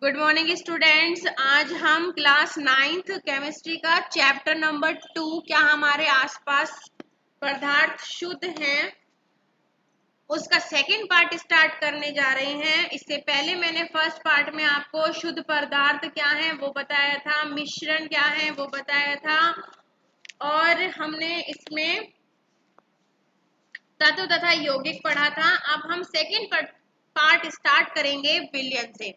Good morning students. आज हम class 9th chemistry का चैप्टर नंबर 2 क्या हमारे आसपास पदार्थ शुद्ध हैं उसका सेकंड पार्ट स्टार्ट करने जा रहे हैं। इससे पहले मैंने फर्स्ट पार्ट में आपको शुद्ध पदार्थ क्या है वो बताया था, मिश्रण क्या है वो बताया था, और हमने इसमें तत्व तथा यौगिक पढ़ा था। अब हम सेकंड पार्ट स्टार्ट करेंगे विलयन से।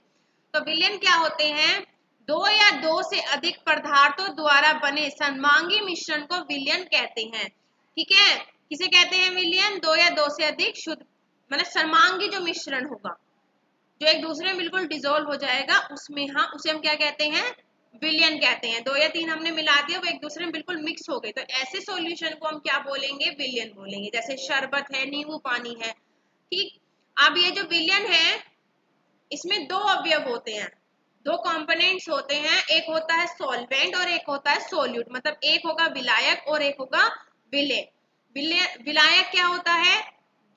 तो विलयन क्या होते हैं? दो या दो से अधिक पदार्थों द्वारा बने सममांगी मिश्रण को विलयन कहते हैं। ठीक है, किसे कहते हैं विलयन? दो या दो से अधिक शुद्ध मतलब सममांगी जो मिश्रण होगा, जो एक दूसरे में बिल्कुल डिजोल्व हो जाएगा, उसमें उसे हम क्या कहते हैं? विलयन कहते हैं। दो या तीन हमने मिला दिया, वो एक दूसरे में बिल्कुल मिक्स हो गए, तो ऐसे सॉल्यूशन को हम क्या बोलेंगे? विलयन बोलेंगे। जैसे शरबत है, नींबू पानी है। ठीक, अब ये जो विलयन है इसमें दो अवयव होते हैं, दो कंपोनेंट्स होते हैं। एक होता है सॉल्वेंट और एक होता है सोल्यूट। मतलब एक होगा विलायक और एक होगा विलय। विलायक क्या होता है?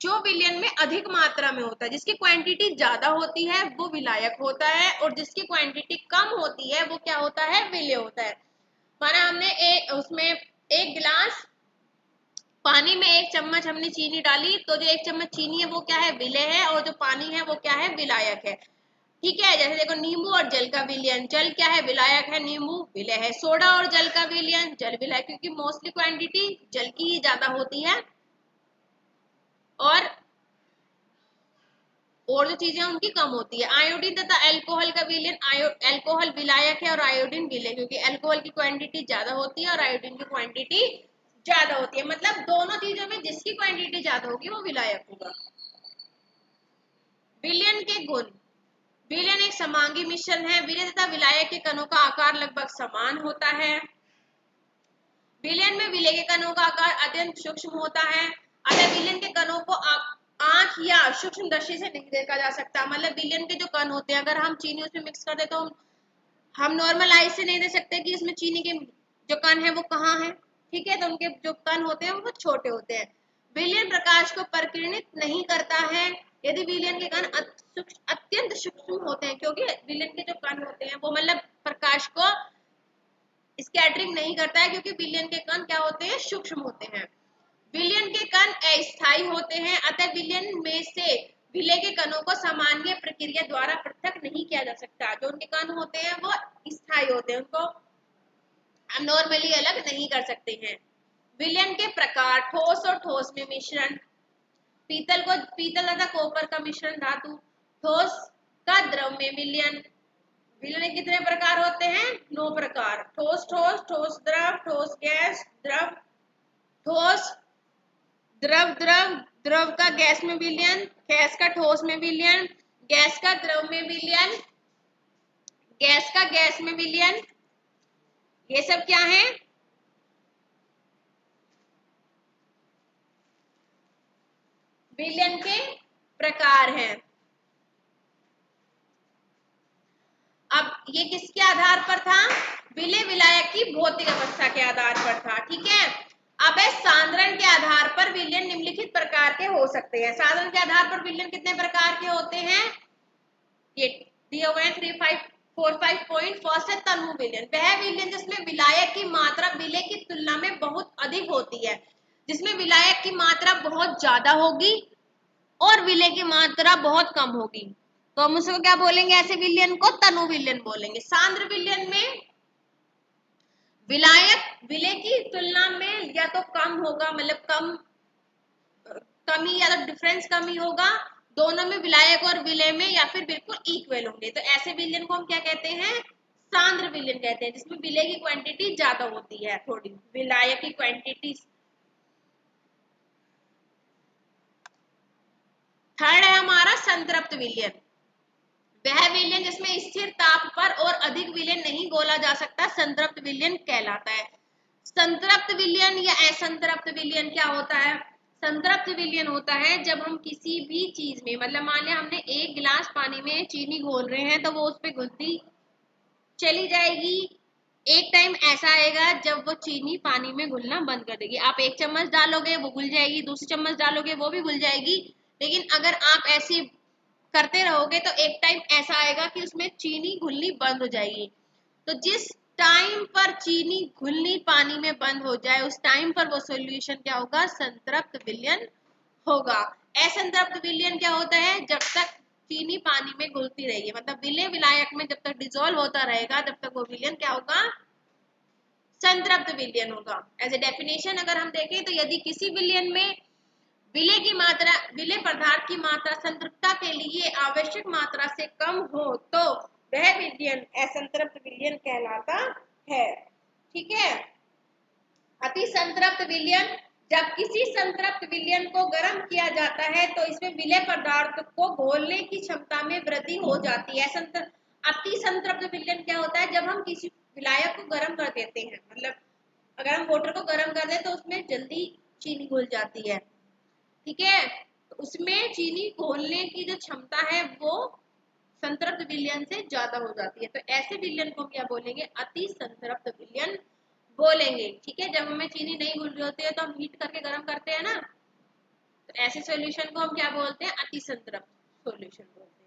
जो विलयन में अधिक मात्रा में होता है, जिसकी क्वांटिटी ज्यादा होती है वो विलायक होता है, और जिसकी क्वांटिटी कम होती है वो क्या होता है? विलय होता है। माना हमने उसमें एक गिलास पानी में एक चम्मच हमने चीनी डाली, तो जो एक चम्मच चीनी है वो क्या है? विलय है, और जो पानी है वो क्या है? विलायक है। ठीक है, जैसे देखो नींबू और जल का विलयन, जल क्या है? विलायक है, नींबू विलय है। सोडा और जल का विलयन, जल विलय, क्योंकि मोस्टली क्वांटिटी जल की ही ज्यादा होती है, और जो चीजें उनकी कम होती है। आयोडीन तथा अल्कोहल का विलयन, अल्कोहल विलायक है और आयोडीन विलय, क्योंकि अल्कोहल की क्वांटिटी ज्यादा होती है और आयोडीन की क्वांटिटी ज्यादा होती है। मतलब दोनों चीजों में जिसकी क्वांटिटी ज्यादा होगी वो विलायक होगा। विलयन के गुण। विलयन एक समांगी मिश्रण है। विलय तथा विलायक के कणों का आकार लगभग समान होता है। विलयन में विलय के कणों का आकार अत्यंत सूक्ष्म होता है, अतः विलयन के कणों को आंख या सूक्ष्म दृष्टि से नहीं देखा जा सकता। मतलब विलयन के जो कण होते हैं, अगर हम चीनी उसमें मिक्स कर दे तो हम नॉर्मल आई से नहीं देख सकते कि इसमें चीनी के जो कण है वो कहाँ है। ठीक है, तो उनके जो कण होते हैं वो छोटे होते हैं। विलयन प्रकाश को परिकीर्णित नहीं करता है यदि विलयन के कण अत्यंत सूक्ष्म होते हैं, क्योंकि विलयन के जो कण होते हैं वो मतलब प्रकाश को स्कैटरिंग नहीं करता है, क्योंकि विलयन के कण क्या होते हैं? सूक्ष्म होते हैं। विलयन के कण अस्थायी होते हैं, अतः विलयन में से विलय के कणों को सामान्य प्रक्रिया द्वारा पृथक नहीं किया जा सकता। जो उनके कण होते हैं वो स्थायी होते हैं, उनको हम नॉर्मली अलग नहीं कर सकते हैं। विलयन के प्रकार। ठोस और ठोस में मिश्रण। पीतल तथा कॉपर का मिश्रण धातु। ठोस का द्रव में विलयन। विलयन कितने प्रकार होते हैं? 9 प्रकार। ठोस ठोस, ठोस द्रव, ठोस गैस, द्रव ठोस, द्रव द्रव, द्रव का गैस में विलयन, गैस का ठोस में विलयन, गैस का द्रव में विलयन, गैस का गैस में विलयन। ये सब क्या है? विलयन के प्रकार हैं। अब ये किसके आधार पर था? विलय विलायक की भौतिक अवस्था के आधार पर था। ठीक है, अब सांद्रण के आधार पर विलयन निम्नलिखित प्रकार के हो सकते हैं। सांद्रण के आधार पर विलयन कितने प्रकार के होते हैं? ये दिए हुए हैं 3545 पॉइंट। फर्स्ट है तनु विलयन। वह विलयन जिसमें विलायक की मात्रा विलय की तुलना में बहुत अधिक होती है, जिसमें विलायक की मात्रा बहुत ज्यादा होगी और विलय की मात्रा बहुत कम होगी, तो हम उसको क्या बोलेंगे? ऐसे विलयन को तनु विलयन बोलेंगे। सांद्र विलयन में विलायक विलय की तुलना में या तो कम होगा, मतलब कमी या तो डिफरेंस कमी होगा दोनों में, विलायक और विलय में, या फिर बिल्कुल इक्वल होंगे। तो ऐसे विलयन को हम क्या कहते हैं? सांद्र विलयन कहते हैं, जिसमें विलय की क्वांटिटी ज्यादा होती है, थोड़ी विलायक की क्वांटिटी। थर्ड है हमारा संतृप्त विलयन। वह विलयन जिसमें स्थिर ताप पर और अधिक विलयन नहीं घोला जा सकता संतृप्त विलयन कहलाता है। संतृप्त विलयन या असंतृप्त विलयन क्या होता है? संतृप्त विलयन होता है जब हम किसी भी चीज में, मतलब मान लिया हमने एक गिलास पानी में चीनी घोल रहे हैं, तो वो उस पर घुलती चली जाएगी। एक टाइम ऐसा आएगा जब वो चीनी पानी में घुलना बंद कर देगी। आप एक चम्मच डालोगे वो घुल जाएगी, दूसरी चम्मच डालोगे वो भी घुल जाएगी। लेकिन अगर आप ऐसी करते रहोगे तो एक टाइम ऐसा आएगा कि उसमें चीनी घुलनी बंद हो जाएगी। तो जिस टाइम पर चीनी घुलनी पानी में बंद हो जाए उस टाइम पर वो सॉल्यूशन क्या होगा, संतृप्त विलयन होगा। असंतृप्त विलयन क्या होता है, जब तक चीनी पानी में घुलती रहेगी, मतलब विलय विलायक में जब तक डिजोल्व होता रहेगा तब तक वो विलयन क्या होगा, संतृप्त विलयन होगा। एज ए डेफिनेशन अगर हम देखें तो यदि किसी विलयन में विलय की मात्रा, विलय पदार्थ की मात्रा संतृप्तता के लिए आवश्यक मात्रा से कम हो तो वह विलयन असंतृप्त विलयन कहलाता है। ठीक है। अति संतृप्त विलयन, जब किसी संतृप्त विलयन को गर्म किया जाता है तो इसमें विलय पदार्थ को घोलने की क्षमता में वृद्धि हो जाती है। अति संतृप्त विलयन क्या होता है, जब हम किसी विलायक को गर्म कर देते हैं, मतलब अगर हम वाटर को गर्म कर दें तो उसमें जल्दी चीनी घुल जाती है। ठीक है, तो उसमें चीनी घोलने की जो क्षमता है वो संतृप्त विलयन से ज्यादा हो जाती है। तो ऐसे विलयन को क्या बोलेंगे, अति संतृप्त विलयन बोलेंगे। ठीक है, जब हमें चीनी नहीं घुल रही होती है तो हम हीट करके गर्म करते हैं ना, तो ऐसे सॉल्यूशन को हम क्या बोलते हैं, अति संतृप्त सॉल्यूशन बोलते हैं।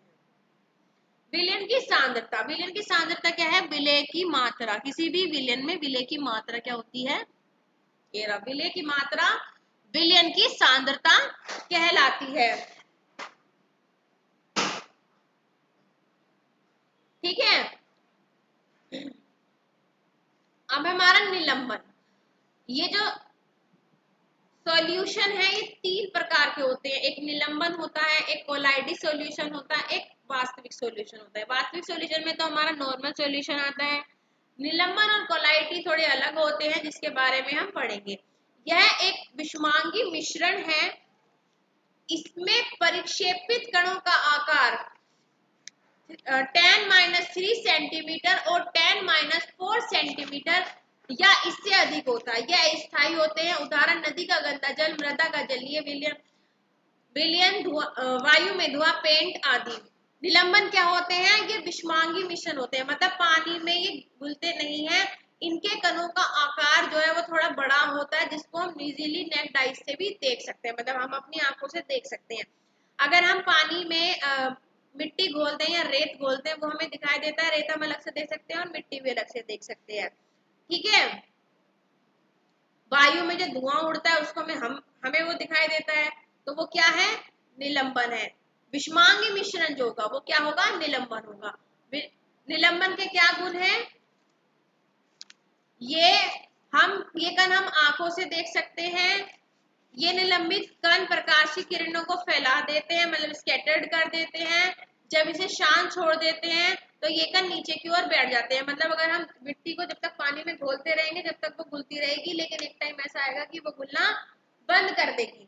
विलयन की सांद्रता, विलयन की सांद्रता क्या है, विलय की मात्रा, किसी भी विलयन में विलय की मात्रा क्या होती है, ये रहा विलय की मात्रा विलयन की सांद्रता कहलाती है। ठीक है, अब हमारा निलंबन। ये जो सॉल्यूशन है ये तीन प्रकार के होते हैं, एक निलंबन होता है, एक कोलाइडी सॉल्यूशन होता है, एक वास्तविक सॉल्यूशन होता है। वास्तविक सॉल्यूशन में तो हमारा नॉर्मल सॉल्यूशन आता है, निलंबन और कोलाइडी थोड़े अलग होते हैं जिसके बारे में हम पढ़ेंगे। यह एक विषमांगी मिश्रण है, इसमें परिक्षेपित कणों का आकार 10-3 सेंटीमीटर और 10-4 सेंटीमीटर या इससे अधिक होता है। यह अस्थायी होते हैं, उदाहरण नदी का गंदा जल, मृदा का जलीय विलयन, विलयन वायु में धुआं, पेंट आदि। निलंबन क्या होते हैं, ये विषमांगी मिश्रण होते हैं, मतलब पानी में ये घुलते नहीं है, इनके कणों का आकार जो है वो थोड़ा बड़ा होता है, जिसको हम इजीली नेक्ड आइज से भी देख सकते हैं, मतलब हम अपनी आंखों से देख सकते हैं। अगर हम पानी में मिट्टी घोलते हैं या रेत घोलते हैं वो हमें दिखाई देता है, रेत हम अलग से देख सकते हैं और मिट्टी भी अलग से देख सकते हैं। ठीक है, वायु में जो धुआं उड़ता है उसको हमें वो दिखाई देता है, तो वो क्या है, निलंबन है। विषमांगी मिश्रण जो होगा वो क्या होगा, निलंबन होगा। निलंबन के क्या गुण है, ये कण हम आंखों से देख सकते हैं, ये निलंबित कण प्रकाश की किरणों को फैला देते हैं, मतलब स्कैटर्ड कर देते हैं। जब इसे शांत छोड़ देते हैं तो ये कण नीचे की ओर बैठ जाते हैं, मतलब अगर हम मिट्टी को जब तक पानी में घोलते रहेंगे जब तक वो घुलती रहेगी, लेकिन एक टाइम ऐसा आएगा कि वो घुलना बंद कर देगी।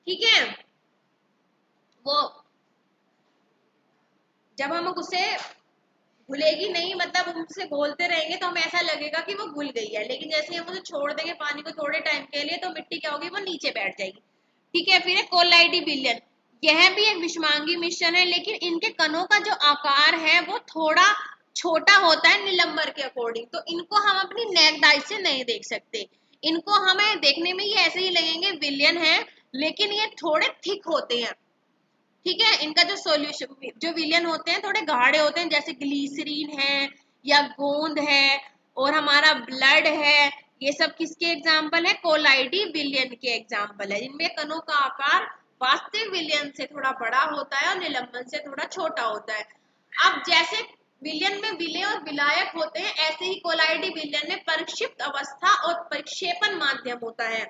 ठीक है, वो जब हम उसे घुलेगी नहीं, मतलब हम उसे घोलते रहेंगे तो हमें ऐसा लगेगा कि वो घुल गई है, लेकिन जैसे हम उसे छोड़ देंगे पानी को थोड़े टाइम के लिए तो मिट्टी क्या होगी, वो नीचे बैठ जाएगी। ठीक है, फिर कोलाइडी विलयन, यह भी एक विषमांगी मिश्रण है, लेकिन इनके कणों का जो आकार है वो थोड़ा छोटा होता है निलंबर के अकॉर्डिंग, तो इनको हम अपनी नेक्ड आई से नहीं देख सकते। इनको हमें देखने में ये ऐसे ही लगेंगे विलयन है, लेकिन ये थोड़े थिक होते हैं। ठीक है, इनका जो सॉल्यूशन जो विलयन होते हैं थोड़े गाढ़े होते हैं, जैसे ग्लीसरीन है या गोंद है और हमारा ब्लड है, ये सब किसके एग्जाम्पल है, कोलाइडी विलयन के एग्जाम्पल है, जिनमें कणों का आकार वास्तविक विलयन से थोड़ा बड़ा होता है और निलंबन से थोड़ा छोटा होता है। अब जैसे विलयन में विलय और विलायक होते हैं, ऐसे ही कोलाइडी विलयन में परिक्षिप्त अवस्था और परिक्षेपण माध्यम होता है।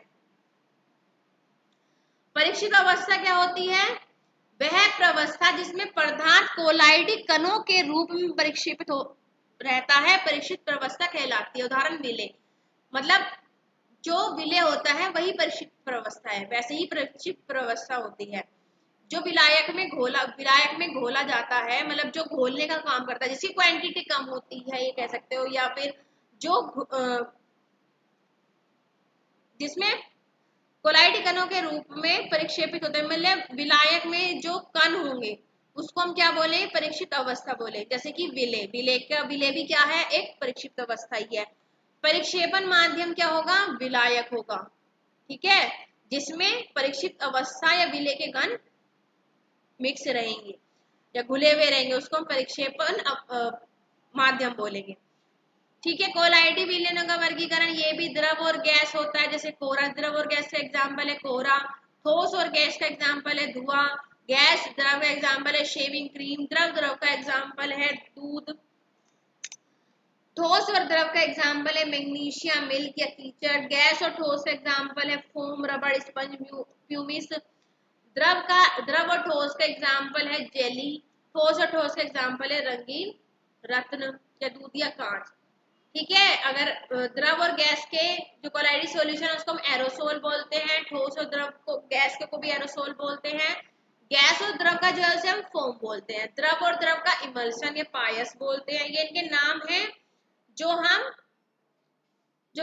परिक्षिप्त अवस्था क्या होती है, वह प्रवस्था जिसमें पदार्थ कोलाइडी कणों के रूप में परिक्षेपित हो रहता है, परीक्षित प्रवस्था कहलाती है। उदाहरण विलय, मतलब जो विलय होता है वही परीक्षित प्रवस्था है, वैसे ही परीक्षित प्रवस्था होती है। जो विलायक में घोला जाता है, मतलब जो घोलने का काम करता है, जिसकी क्वांटिटी कम होती है ये कह सकते हो, या फिर जो जिसमें कोलाइडी कणों के रूप में परिक्षेपित होते हैं, मतलब विलायक में जो कण होंगे उसको हम क्या बोले, परीक्षित अवस्था बोले। जैसे कि विलय भी क्या है, एक परीक्षित अवस्था ही है। परिक्षेपण माध्यम क्या होगा, विलायक होगा। ठीक है, जिसमें परीक्षित अवस्था या विलय के कण मिक्स रहेंगे या घुले हुए रहेंगे, उसको हम परिक्षेपण माध्यम बोलेंगे। ठीक है, कोलाइडी विलयनों का वर्गीकरण, ये भी द्रव और गैस होता है, जैसे कोरा द्रव और गैस का एग्जाम्पल है कोरा, ठोस और गैस का एग्जाम्पल है धुआं, गैस द्रव का एग्जाम्पल है शेविंग क्रीम, द्रव का एग्जाम्पल है दूध, ठोस और द्रव का एग्जाम्पल है मैग्नीशिया मिल्क या कीचड़, गैस और ठोस का एग्जाम्पल है फोम रबड़ स्पंज प्यूमिस, द्रव और ठोस का एग्जाम्पल है जेली, ठोस और ठोस का एग्जाम्पल है रंगीन रत्न या दूध या कांच। ठीक है, अगर द्रव और गैस के जो कोलाइडी सॉल्यूशन है उसको हम एरोसोल बोलते हैं, ठोस और द्रव को गैस को भी एरोसोल बोलते हैं, गैस और द्रव का जो है उसे हम फोम बोलते हैं, द्रव और द्रव का इमल्शन या पायस बोलते हैं। ये इनके नाम हैं जो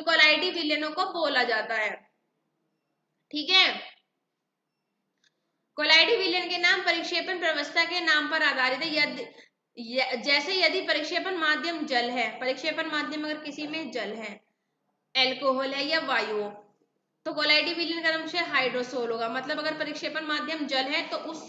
कोलाइडी विलयनों को बोला जाता है। ठीक है, कोलाइडी विलयन के नाम परिक्षेपण व्यवस्था के नाम पर आधारित है। जैसे यदि परिक्षेपण माध्यम जल है, परिक्षेपण माध्यम अगर किसी में जल है, एल्कोहल है या वायु, तो कोलाइडी विलयन का नाम हाइड्रोसोल होगा। मतलब अगर परिक्षेपण माध्यम जल है तो उस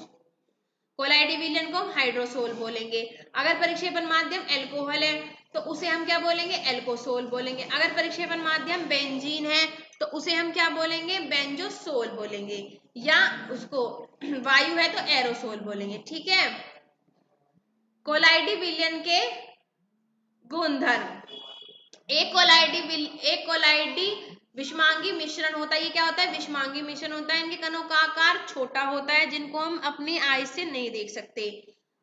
कोलाइडी विलयन को हम हाइड्रोसोल बोलेंगे। अगर परिक्षेपण माध्यम एल्कोहल है तो उसे हम क्या बोलेंगे, एल्कोसोल बोलेंगे। अगर परिक्षेपण माध्यम बेंजीन है तो उसे हम क्या बोलेंगे, बेंजोसोल बोलेंगे, या उसको वायु है तो एरोसोल बोलेंगे। ठीक है, कोलाइडी विलयन के गुणधर्म, एक कोलाइडी विषमांगी मिश्रण होता है। ये क्या होता है, विषमांगी मिश्रण होता है। इनके कणों का आकार छोटा होता है जिनको हम अपनी आई से नहीं देख सकते।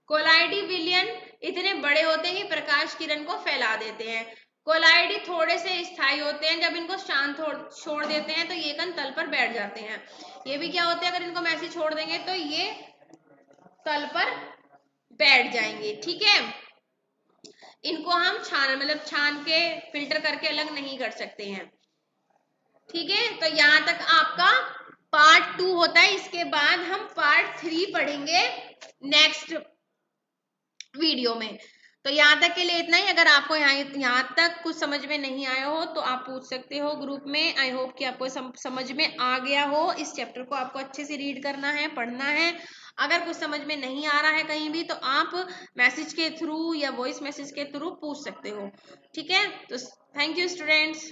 कोलाइडी विलयन इतने बड़े होते हैं कि प्रकाश किरण को फैला देते हैं। कोलाइडी थोड़े से स्थायी होते हैं, जब इनको शांत छोड़ देते हैं तो ये कण तल पर बैठ जाते हैं। ये भी क्या होते हैं, अगर इनको हम ऐसे छोड़ देंगे तो ये तल पर बैठ जाएंगे। ठीक है, इनको हम छान के फिल्टर करके अलग नहीं कर सकते हैं। ठीक है, तो यहां तक आपका पार्ट 2 होता है। इसके बाद हम पार्ट 3 पढ़ेंगे नेक्स्ट वीडियो में। तो यहाँ तक के लिए इतना ही। अगर आपको यहाँ तक कुछ समझ में नहीं आया हो तो आप पूछ सकते हो ग्रुप में। आई होप कि आपको समझ में आ गया हो। इस चैप्टर को आपको अच्छे से रीड करना है, पढ़ना है। अगर कुछ समझ में नहीं आ रहा है कहीं भी तो आप मैसेज के थ्रू या वॉइस मैसेज के थ्रू पूछ सकते हो। ठीक है, तो थैंक यू स्टूडेंट्स।